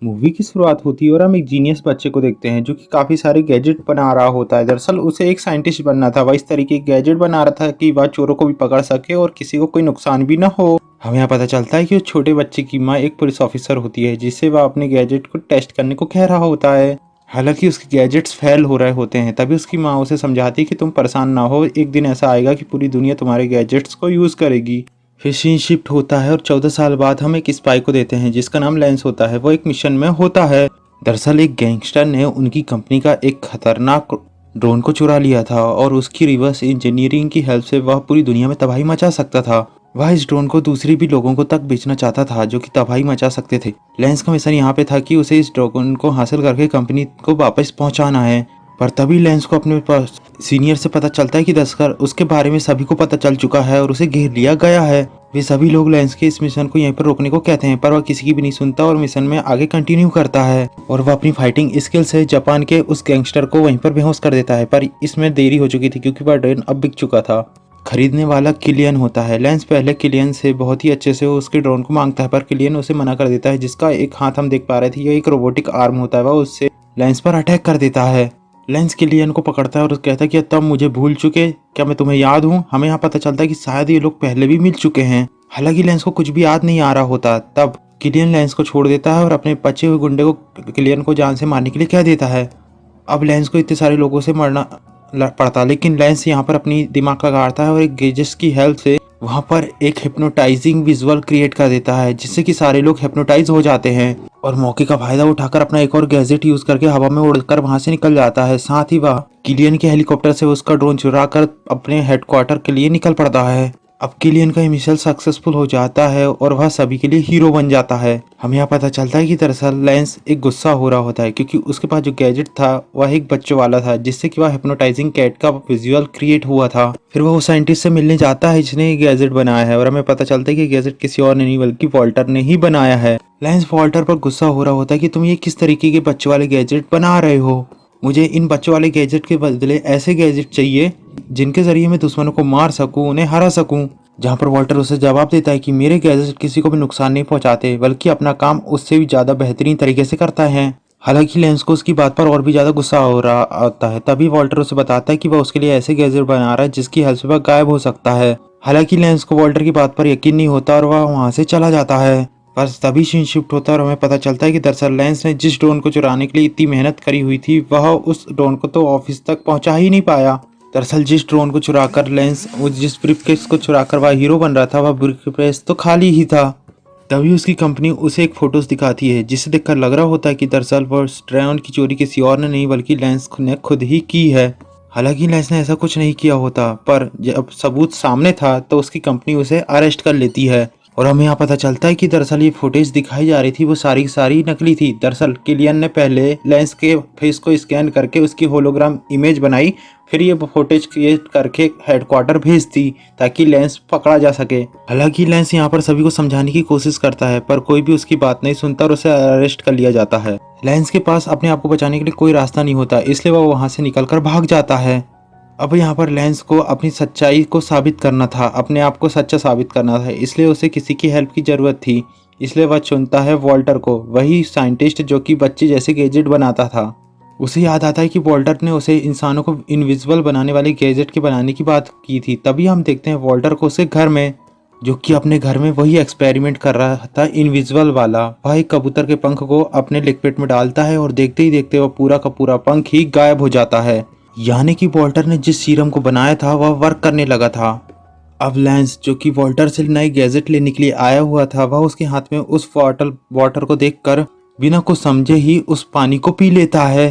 Movie की शुरुआत होती है और हम एक जीनियस बच्चे को देखते हैं जो कि काफ़ी सारे गैजेट बना रहा होता है। दरअसल उसे एक साइंटिस्ट बनना था। वह इस तरीके के गैजेट बना रहा था कि वह चोरों को भी पकड़ सके और किसी को कोई नुकसान भी ना हो। हमें यहाँ पता चलता है कि उस छोटे बच्चे की माँ एक पुलिस ऑफिसर होती है जिससे वह अपने गैजेट को टेस्ट करने को कह रहा होता है। हालांकि उसके गैजेट्स फेल हो रहे होते हैं, तभी उसकी माँ उसे समझाती है कि तुम परेशान ना हो, एक दिन ऐसा आएगा कि पूरी दुनिया तुम्हारे गैजेट्स को यूज़ करेगी। फिर सीन शिफ्ट होता है और 14 साल बाद हम एक स्पाई को देते हैं जिसका नाम लेंस होता है। वो एक मिशन में होता है। दरअसल एक गैंगस्टर ने उनकी कंपनी का एक खतरनाक ड्रोन को चुरा लिया था और उसकी रिवर्स इंजीनियरिंग की हेल्प से वह पूरी दुनिया में तबाही मचा सकता था। वह इस ड्रोन को दूसरी भी लोगों को तक बेचना चाहता था जो कि तबाही मचा सकते थे। लेंस का मिशन यहाँ पे था कि उसे इस ड्रोन को हासिल करके कंपनी को वापस पहुंचाना है। पर तभी लेंस को अपने सीनियर से पता चलता है कि दस्कर उसके बारे में सभी को पता चल चुका है और उसे घेर लिया गया है। वे सभी लोग लेंस के इस मिशन को यहीं पर रोकने को कहते हैं, पर वह किसी की भी नहीं सुनता और मिशन में आगे कंटिन्यू करता है। और वह अपनी फाइटिंग स्किल से जापान के उस गैंगस्टर को वहीं पर बेहोश कर देता है। पर इसमें देरी हो चुकी थी क्योंकि वह ड्रोन अब बिक चुका था। खरीदने वाला किलियन होता है। लेंस पहले किलियन से बहुत ही अच्छे से उसके ड्रोन को मांगता है, पर किलियन उसे मना कर देता है। जिसका एक हाथ हम देख पा रहे थे, ये एक रोबोटिक आर्म होता है। वह उससे लेंस पर अटैक कर देता है। लेंस किलियन को पकड़ता है और कहता है कि तब मुझे भूल चुके, क्या मैं तुम्हें याद हूँ। हमें यहाँ पता चलता है कि शायद ये लोग पहले भी मिल चुके हैं। हालांकि लेंस को कुछ भी याद नहीं आ रहा होता। तब किलियन लेंस को छोड़ देता है और अपने बचे हुए गुंडे को किलियन को जान से मारने के लिए कह देता है। अब लेंस को इतने सारे लोगों से मरना पड़ता, लेकिन लेंस यहाँ पर अपनी दिमाग लगाता है और एक गेजेस की हेल्प से वहाँ पर एक हिप्नोटाइजिंग विजुअल क्रिएट कर देता है जिससे कि सारे लोग हिप्नोटाइज हो जाते हैं और मौके का फायदा उठाकर अपना एक और गैजेट यूज करके हवा में उड़कर वहां से निकल जाता है। साथ ही वह किलियन के हेलीकॉप्टर से उसका ड्रोन चुरा कर अपने हेडक्वार्टर के लिए निकल पड़ता है। अब किलियन का मिशन सक्सेसफुल हो जाता है और वह सभी के लिए हीरो बन जाता है। हमें यहाँ पता चलता है कि दरअसल लेंस एक गुस्सा हो रहा होता है क्योंकि उसके पास जो गैजेट था वह एक बच्चों वाला था जिससे कि वह हिप्नोटाइजिंग कैट का विजुअल क्रिएट हुआ था। फिर वह उस साइंटिस्ट से मिलने जाता है जिसने ये गैजेट बनाया है और हमें पता चलता है कि गैजेट किसी और ने नहीं बल्कि वॉल्टर ने ही बनाया है। लेंस वॉल्टर पर गुस्सा हो रहा होता है कि तुम ये किस तरीके के बच्चों वाले गैजेट बना रहे हो। मुझे इन बच्चों वाले गैजेट के बदले ऐसे गैजेट चाहिए जिनके जरिए मैं दुश्मनों को मार सकूं, उन्हें हरा सकूं। जहां पर वॉल्टर उसे जवाब देता है कि मेरे गैजेट किसी को भी नुकसान नहीं पहुंचाते बल्कि अपना काम उससे भी ज्यादा बेहतरीन तरीके से करता है। हालांकि लेंस को उसकी बात पर और भी ज्यादा गुस्सा हो रहा आता है। तभी वॉल्टर उसे बताता है कि वह उसके लिए ऐसे गैजेट बना रहा है जिसकी हेल्प से वह गायब हो सकता है। हालांकि लेंस को वॉल्टर की बात पर यकीन नहीं होता और वह वहां से चला जाता है। बस तभी सीन शिफ्ट होता है और हमें पता चलता है कि दरअसल लेंस ने जिस ड्रोन को चुराने के लिए इतनी मेहनत करी हुई थी वह उस ड्रोन को तो ऑफिस तक पहुंचा ही नहीं पाया। दरअसल जिस ड्रोन को चुराकर लेंस जिस ब्रीफकेस को चुराकर वह हीरो बन रहा था वह ब्रीफकेस तो खाली ही था। तभी उसकी कंपनी उसे एक फोटोज दिखाती है जिसे देखकर लग रहा होता है कि दरअसल वह ड्रोन की चोरी किसी और ने नहीं बल्कि लेंस ने खुद ही की है। हालांकि लेंस ने ऐसा कुछ नहीं किया होता, पर जब सबूत सामने था तो उसकी कंपनी उसे अरेस्ट कर लेती है। और हमें यहाँ पता चलता है कि दरअसल ये फुटेज दिखाई जा रही थी वो सारी सारी नकली थी। दरअसल किलियन ने पहले लेंस के फेस को स्कैन करके उसकी होलोग्राम इमेज बनाई, फिर ये फुटेज क्रिएट करके हेडक्वार्टर भेज दी ताकि लेंस पकड़ा जा सके। हालांकि लेंस यहाँ पर सभी को समझाने की कोशिश करता है पर कोई भी उसकी बात नहीं सुनता और उसे अरेस्ट कर लिया जाता है। लेंस के पास अपने आप को बचाने के लिए कोई रास्ता नहीं होता, इसलिए वह वहां से निकलकर भाग जाता है। अब यहाँ पर लेंस को अपनी सच्चाई को साबित करना था, अपने आप को सच्चा साबित करना था, इसलिए उसे किसी की हेल्प की ज़रूरत थी। इसलिए वह चुनता है वॉल्टर को, वही साइंटिस्ट जो कि बच्चे जैसे गैजेट बनाता था। उसे याद आता है कि वॉल्टर ने उसे इंसानों को इनविजिबल बनाने वाले गैजेट के बनाने की बात की थी। तभी हम देखते हैं वॉल्टर को उसके घर में, जो कि अपने घर में वही एक्सपेरिमेंट कर रहा था इनविजिबल वाला। वह एक कबूतर के पंख को अपने लिक्विड में डालता है और देखते ही देखते वह पूरा का पूरा पंख ही गायब हो जाता है। यानी कि वॉल्टर ने जिस सीरम को बनाया था वह वर्क करने लगा था। अब लेंस जो कि वॉल्टर से नए गैजेट लेने के लिए आया हुआ था वह उसके हाथ में उस वाटर को देखकर बिना कुछ समझे ही उस पानी को पी लेता है।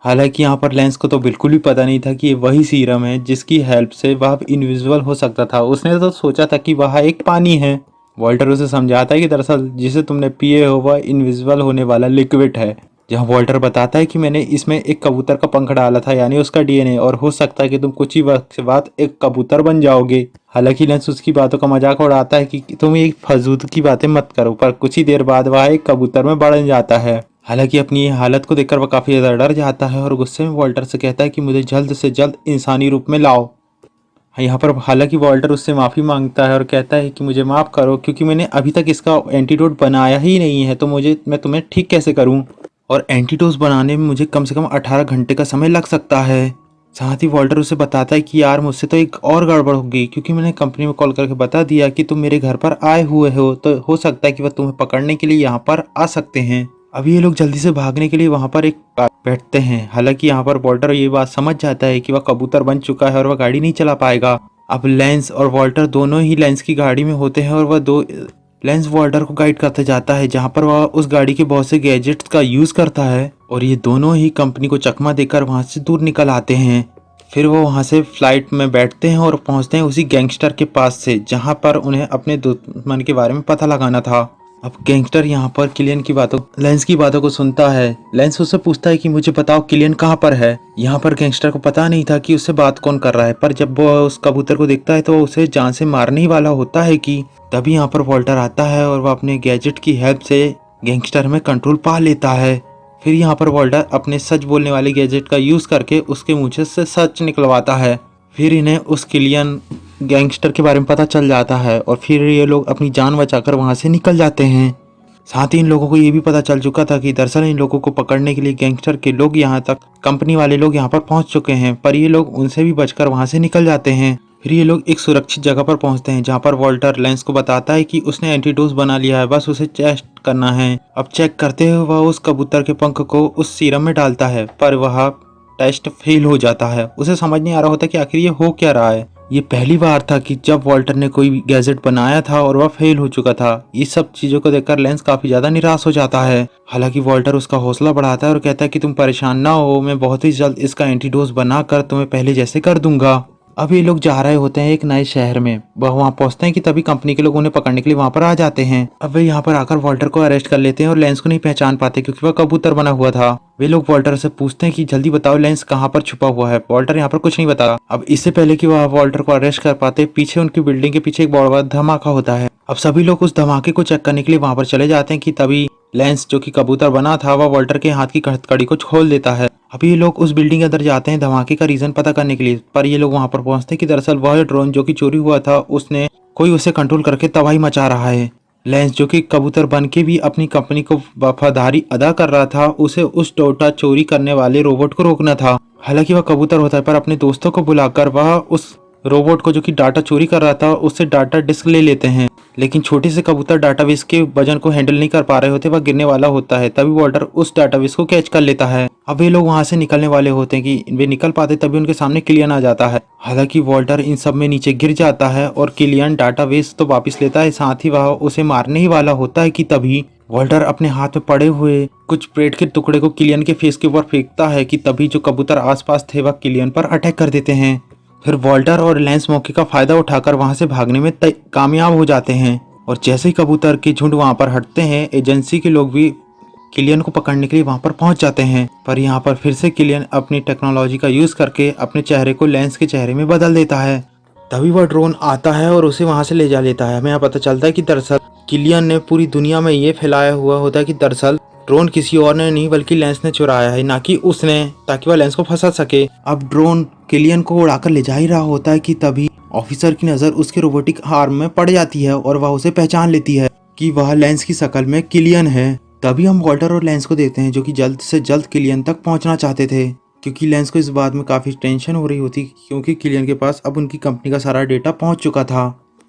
हालांकि यहाँ पर लेंस को तो बिल्कुल भी पता नहीं था कि ये वही सीरम है जिसकी हेल्प से वह इनविजिबल हो सकता था। उसने तो सोचा था कि वह एक पानी है। वॉल्टर उसे समझाता है कि दरअसल जिसे तुमने पिए हो वह इनविजिबल होने वाला लिक्विड है। जहाँ वॉल्टर बताता है कि मैंने इसमें एक कबूतर का पंख डाला था, यानी उसका डीएनए, और हो सकता है कि तुम कुछ ही वक्त बाद एक कबूतर बन जाओगे। हालांकि लेंस उसकी बातों का मजाक उड़ाता है कि तुम ये फजूल की बातें मत करो, पर कुछ ही देर बाद वह एक कबूतर में बढ़ जाता है। हालांकि अपनी हालत को देखकर वह काफी ज्यादा डर जाता है और गुस्से में वॉल्टर से कहता है कि मुझे जल्द से जल्द इंसानी रूप में लाओ। यहाँ पर हालांकि वॉल्टर उससे माफ़ी मांगता है और कहता है कि मुझे माफ़ करो क्योंकि मैंने अभी तक इसका एंटीडोट बनाया ही नहीं है, तो मैं तुम्हें ठीक कैसे करूँ, और एंटीडोज बनाने में मुझे कम से कम 18 घंटे का समय लग सकता है। साथ ही वॉल्टर उसे बताता है कि यार मुझसे तो एक और गड़बड़ होगी, क्योंकि मैंने कंपनी में कॉल करके बता दिया कि तुम मेरे घर पर आए हुए हो, तो हो सकता है कि वह तुम्हें पकड़ने के लिए यहाँ पर आ सकते हैं। अभी ये लोग जल्दी से भागने के लिए वहाँ पर एक बैठते हैं। हालांकि यहाँ पर वॉल्टर ये बात समझ जाता है कि वह कबूतर बन चुका है और वह गाड़ी नहीं चला पाएगा। अब लेंस और वॉल्टर दोनों ही लेंस की गाड़ी में होते हैं और लेंस वॉल्टर को गाइड करते जाता है, जहाँ पर वह उस गाड़ी के बहुत से गैजेट्स का यूज करता है और ये दोनों ही कंपनी को चकमा देकर वहां से दूर निकल आते हैं। फिर वो वहां से फ्लाइट में बैठते हैं और पहुंचते हैं उसी गैंगस्टर के पास से, जहां पर उन्हें अपने दुश्मन के बारे में पता लगाना था। अब गैंगस्टर यहाँ पर लेंस की बातों को सुनता है। लेंस उससे पूछता है कि मुझे बताओ किलियन कहाँ पर है। यहाँ पर गैंगस्टर को पता नहीं था कि उससे बात कौन कर रहा है, पर जब वो उस कबूतर को देखता है तो उसे जान से मारने ही वाला होता है कि तभी यहाँ पर वॉल्टर आता है और वह अपने गैजेट की हेल्प से गैंगस्टर में कंट्रोल पा लेता है। फिर यहाँ पर वॉल्टर अपने सच बोलने वाले गैजेट का यूज करके उसके मुंह से सच निकलवाता है। फिर इन्हें उस किलियन गैंगस्टर के बारे में पता चल जाता है और फिर ये लोग अपनी जान बचाकर वहां से निकल जाते हैं। साथ ही इन लोगों को ये भी पता चल चुका था कि दरअसल इन लोगों को पकड़ने के लिए गैंगस्टर के लोग यहाँ तक, कंपनी वाले लोग यहाँ पर पहुंच चुके हैं, पर ये लोग उनसे भी बचकर वहां से निकल जाते हैं। फिर ये लोग एक सुरक्षित जगह पर पहुंचते हैं, जहां पर वॉल्टर लेंस को बताता है कि उसने एंटीडोज बना लिया है, बस उसे टेस्ट करना है। अब चेक करते हुए वह उस कबूतर के पंख को उस सीरम में डालता है, पर वह टेस्ट फेल हो जाता है। उसे समझ नहीं आ रहा होता कि आखिर ये हो क्या रहा है। ये पहली बार था कि जब वॉल्टर ने कोई गैजेट बनाया था और वह फेल हो चुका था। इस सब चीजों को देखकर लेंस काफी ज्यादा निराश हो जाता है। हालांकि वॉल्टर उसका हौसला बढ़ाता है और कहता है कि तुम परेशान ना हो, मैं बहुत ही जल्द इसका एंटीडोज बनाकर तुम्हें पहले जैसे कर दूंगा। अब ये लोग जा रहे होते हैं एक नए शहर में। वह वहाँ पहुंचते हैं कि तभी कंपनी के लोग उन्हें पकड़ने के लिए वहां पर आ जाते हैं। अब वे यहाँ पर आकर वॉल्टर को अरेस्ट कर लेते हैं और लेंस को नहीं पहचान पाते क्योंकि वह कबूतर बना हुआ था। वे लोग वॉल्टर से पूछते हैं कि जल्दी बताओ लेंस कहाँ पर छुपा हुआ है। वॉल्टर यहाँ पर कुछ नहीं बता। अब इससे पहले कि वह वॉल्टर को अरेस्ट कर पाते, पीछे उनकी बिल्डिंग के पीछे एक बहुत बड़ा धमाका होता है। अब सभी लोग उस धमाके को चेक करने के लिए वहां पर चले जाते हैं कि तभी लेंस जो कि कबूतर बना था वह वॉल्टर के हाथ की हथकड़ी को खोल देता है। अभी ये लोग उस बिल्डिंग के अंदर जाते हैं धमाके का रीजन पता करने के लिए, पर ये लोग वहां पर पहुंचते हैं कि दरअसल वह ड्रोन जो कि चोरी हुआ था उसने कोई उसे कंट्रोल करके तबाही मचा रहा है। लेंस जो कि कबूतर बन के भी अपनी कंपनी को वफादारी अदा कर रहा था, उसे उस डाटा चोरी करने वाले रोबोट को रोकना था। हालांकि वह कबूतर होता है, पर अपने दोस्तों को बुलाकर वह उस रोबोट को जो कि डाटा चोरी कर रहा था उससे डाटा डिस्क ले लेते हैं। लेकिन छोटे से कबूतर डाटाबेस के वजन को हैंडल नहीं कर पा रहे होते, वह गिरने वाला होता है। तभी वॉल्टर उस डाटाबेस को कैच कर लेता है। अब वे लोग वहां से निकलने वाले होते हैं कि वे निकल पाते, तभी उनके सामने किलियन आ जाता है। हालांकि वॉल्टर इन सब में नीचे गिर जाता है और किलियन डाटाबेस तो वापस लेता है, साथ ही वह उसे मारने ही वाला होता है कि तभी वॉल्टर अपने हाथ में पड़े हुए कुछ ब्रेड के टुकड़े को किलियन के फेस के ऊपर फेंकता है कि तभी जो कबूतर आसपास थे वह किलियन पर अटैक कर देते हैं। फिर वॉल्टर और लेंस मौके का फायदा उठाकर वहां से भागने में कामयाब हो जाते हैं और जैसे ही कबूतर के झुंड वहां पर हटते हैं, एजेंसी के लोग भी किलियन को पकड़ने के लिए वहां पर पहुंच जाते हैं। पर यहाँ पर फिर से किलियन अपनी टेक्नोलॉजी का यूज करके अपने चेहरे को लेंस के चेहरे में बदल देता है। तभी वह ड्रोन आता है और उसे वहां से ले जा लेता है। हमें यहाँ पता चलता है कि दरअसल किलियन ने पूरी दुनिया में ये फैलाया हुआ होता है कि दरअसल ड्रोन किसी और ने नहीं बल्कि लेंस ने चुराया है, ना कि उसने, ताकि वह लेंस को फंसा सके। अब ड्रोन किलियन को उड़ाकर ले जा ही रहा होता है कि तभी ऑफिसर की नजर उसके रोबोटिक आर्म में पड़ जाती है और वह उसे पहचान लेती है कि वह लेंस की शक्ल में किलियन है। तभी हम वॉल्टर और लेंस को देखते हैं जो कि जल्द से जल्द किलियन तक पहुंचना चाहते थे, क्योंकि लेंस को इस बात में काफी टेंशन हो रही होती क्योंकि किलियन के पास अब उनकी कंपनी का सारा डेटा पहुंच चुका था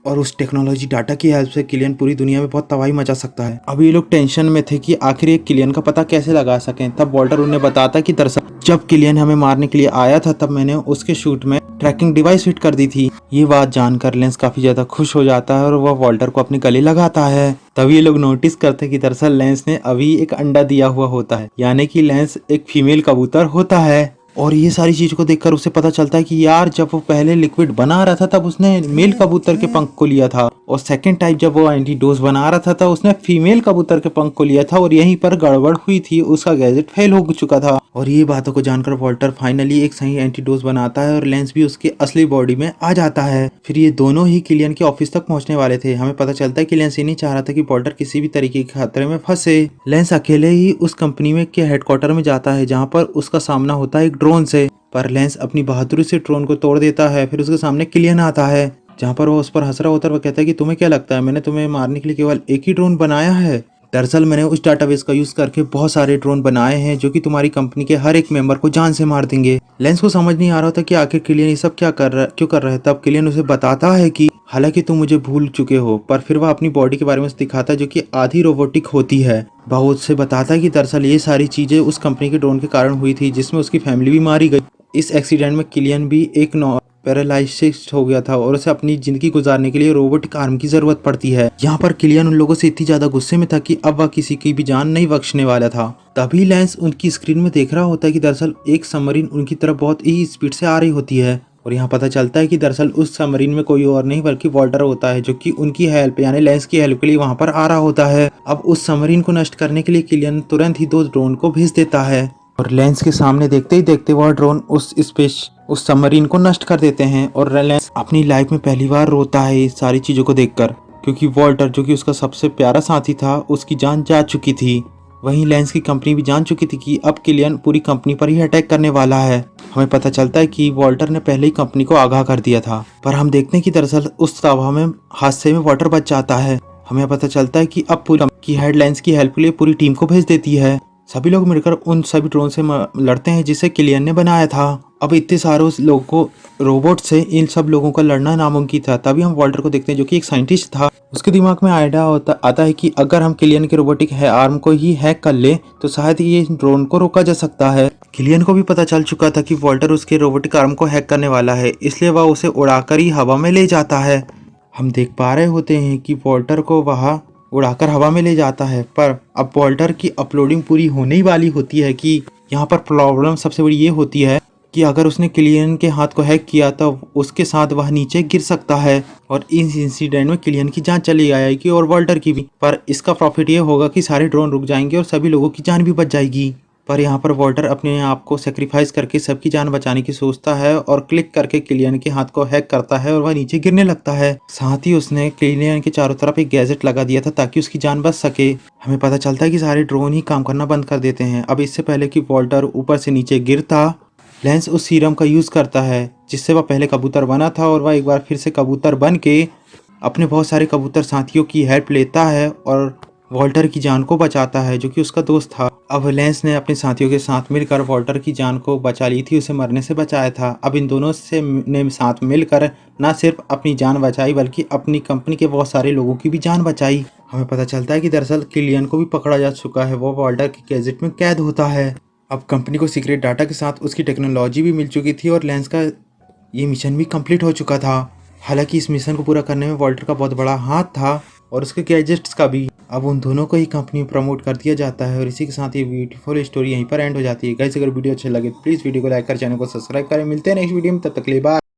और उस टेक्नोलॉजी डाटा की हेल्प से किलियन पूरी दुनिया में बहुत तबाही मचा सकता है। अब ये लोग टेंशन में थे कि आखिर ये किलियन का पता कैसे लगा सकें। तब वॉल्टर उन्हें बताता कि दरअसल जब किलियन हमें मारने के लिए आया था तब मैंने उसके शूट में ट्रैकिंग डिवाइस फिट कर दी थी। ये बात जानकर लेंस काफी ज्यादा खुश हो जाता है और वह वॉल्टर को अपने गले लगाता है। तभी ये लोग नोटिस करते हैं कि दरअसल लेंस ने अभी एक अंडा दिया हुआ होता है, यानी कि लेंस एक फीमेल कबूतर होता है। और ये सारी चीजों को देखकर उसे पता चलता है कि यार जब वो पहले लिक्विड बना रहा था तब उसने मेल कबूतर के पंख को लिया था और सेकंड टाइम जब वो एंटीडोज बना रहा था तब उसने फीमेल कबूतर के पंख को लिया था और यहीं पर गड़बड़ हुई थी, उसका गैजेट फेल हो चुका था। और ये बातों को जानकर वॉल्टर फाइनली एक सही एंटीडोज बनाता है और लेंस भी उसके असली बॉडी में आ जाता है। फिर ये दोनों ही किलियन के ऑफिस तक पहुंचने वाले थे। हमें पता चलता है कि लेंस ये नहीं चाह रहा था कि वॉल्टर किसी भी तरीके के खतरे में फंसे। लेंस अकेले ही उस कंपनी में के हेडक्वार्टर में जाता है जहाँ पर उसका सामना होता है एक ड्रोन से। पर लेंस अपनी बहादुरी से ड्रोन को तोड़ देता है। फिर उसके सामने किलियन आता है, जहाँ पर वो उस पर हंस रहा होता है। वो कहता है कि तुम्हें क्या लगता है मैंने तुम्हें मारने के लिए केवल एक ही ड्रोन बनाया है? दरअसल मैंने उस डाटाबेस का यूज करके बहुत सारे ड्रोन बनाए हैं जो कि तुम्हारी कंपनी के हर एक मेंबर को जान से मार देंगे। लेंस को समझ नहीं आ रहा था कि आखिर किलियन ये सब क्यों कर रहा है। तब किलियन उसे बताता है कि हालांकि तुम मुझे भूल चुके हो, पर फिर वह अपनी बॉडी के बारे में दिखाता है जो कि आधी रोबोटिक होती है। वह उससे बताता है कि दरअसल ये सारी चीजें उस कंपनी के ड्रोन के कारण हुई थी, जिसमें उसकी फैमिली भी मारी गई। इस एक्सीडेंट में किलियन भी एक पैरालाइसिस हो गया था और उसे अपनी जिंदगी गुजारने के लिए रोबोटिक आर्म की जरूरत पड़ती है। यहाँ पर किलियन उन लोगों से इतनी ज्यादा गुस्से में था कि अब वह किसी की भी जान नहीं बख्शने वाला था। तभी लेंस उनकी स्क्रीन में देख रहा होता है कि दरअसल एक सबमरीन उनकी तरफ बहुत ही स्पीड से आ रही होती है। और यहाँ पता चलता है कि दरअसल उस सबमरीन में कोई और नहीं बल्कि वॉल्टर होता है, जो कि उनकी हेल्प यानी लेंस की हेल्प के लिए वहां पर आ रहा होता है। अब उस सबमरीन को नष्ट करने के लिए किलियन तुरंत ही 2 ड्रोन को भेज देता है और लेंस के सामने देखते ही देखते वह ड्रोन उस सबमरीन को नष्ट कर देते हैं। और लेंस अपनी लाइफ में पहली बार रोता है इस सारी चीजों को देखकर, क्योंकि वॉल्टर जो कि उसका सबसे प्यारा साथी था उसकी जान जा चुकी थी। वहीं लेंस की कंपनी भी जान चुकी थी कि अब किलियन पूरी कंपनी पर ही अटैक करने वाला है। हमें पता चलता है कि वॉल्टर ने पहले ही कंपनी को आगाह कर दिया था, पर हम देखते हैं कि दरअसल उस तबाह में हादसे में वॉल्टर बच जाता है। हमें पता चलता है कि अब पूरी की हेड लेंस की हेल्प के लिए पूरी टीम को भेज देती है। सभी लोग मिलकर उन सभी ड्रोन से लड़ते हैं जिसे किलियन ने बनाया था। अब इतने सारे लोगों को रोबोट से इन सब लोगों का लड़ना नामुमकिन था। तभी हम वॉल्टर को देखते हैं जो कि एक साइंटिस्ट था। उसके दिमाग में आइडिया आता है कि अगर हम किलियन के रोबोटिक आर्म को ही हैक कर ले तो शायद ये ड्रोन को रोका जा सकता है। किलियन को भी पता चल चुका था कि वॉल्टर उसके रोबोटिक आर्म को हैक करने वाला है, इसलिए वह उसे उड़ाकर ही हवा में ले जाता है। हम देख पा रहे होते हैं कि वॉल्टर को वह उड़ाकर हवा में ले जाता है, पर अब वॉल्टर की अपलोडिंग पूरी होने ही वाली होती है कि यहाँ पर प्रॉब्लम सबसे बड़ी ये होती है कि अगर उसने किलियन के हाथ को हैक किया तो उसके साथ वह नीचे गिर सकता है और इस इंसिडेंट में किलियन की जान चली जाएगी और वॉल्टर की भी। पर इसका प्रॉफिट ये होगा कि सारे ड्रोन रुक जाएंगे और सभी लोगों की जान भी बच जाएगी। पर यहाँ पर वॉल्टर अपने आप को सेक्रीफाइस करके सबकी जान बचाने की सोचता है और क्लिक करके किलियन के हाथ को हैक करता है और वह नीचे गिरने लगता है। साथ ही उसने किलियन के चारों तरफ एक गैजेट लगा दिया था ताकि उसकी जान बच सके। हमें पता चलता है कि सारे ड्रोन ही काम करना बंद कर देते हैं। अब इससे पहले कि वॉल्टर ऊपर से नीचे गिरता, लेंस उस सीरम का यूज करता है जिससे वह पहले कबूतर बना था और वह एक बार फिर से कबूतर बन के अपने बहुत सारे कबूतर साथियों की हेल्प लेता है और वॉल्टर की जान को बचाता है जो कि उसका दोस्त था। अब लेंस ने अपने साथियों के साथ मिलकर वॉल्टर की जान को बचा ली थी, उसे मरने से बचाया था। अब इन दोनों ने साथ मिलकर न सिर्फ अपनी जान बचाई बल्कि अपनी कंपनी के बहुत सारे लोगों की भी जान बचाई। हमें पता चलता है कि दरअसल किलियन को भी पकड़ा जा चुका है, वो वॉल्टर के गैजेट में कैद होता है। अब कंपनी को सीक्रेट डाटा के साथ उसकी टेक्नोलॉजी भी मिल चुकी थी और लेंस का ये मिशन भी कंप्लीट हो चुका था। हालांकि इस मिशन को पूरा करने में वॉल्टर का बहुत बड़ा हाथ था और उसके गैजेट्स का भी। अब उन दोनों को ही कंपनी में प्रमोट कर दिया जाता है और इसी के साथ ये ब्यूटीफुल स्टोरी यहीं पर एंड हो जाती है। गाइस अगर वीडियो अच्छे लगे तो प्लीज़ वीडियो को लाइक कर चैनल को सब्सक्राइब करें। मिलते हैं नेक्स्ट वीडियो में, तब तक के लिए बाय।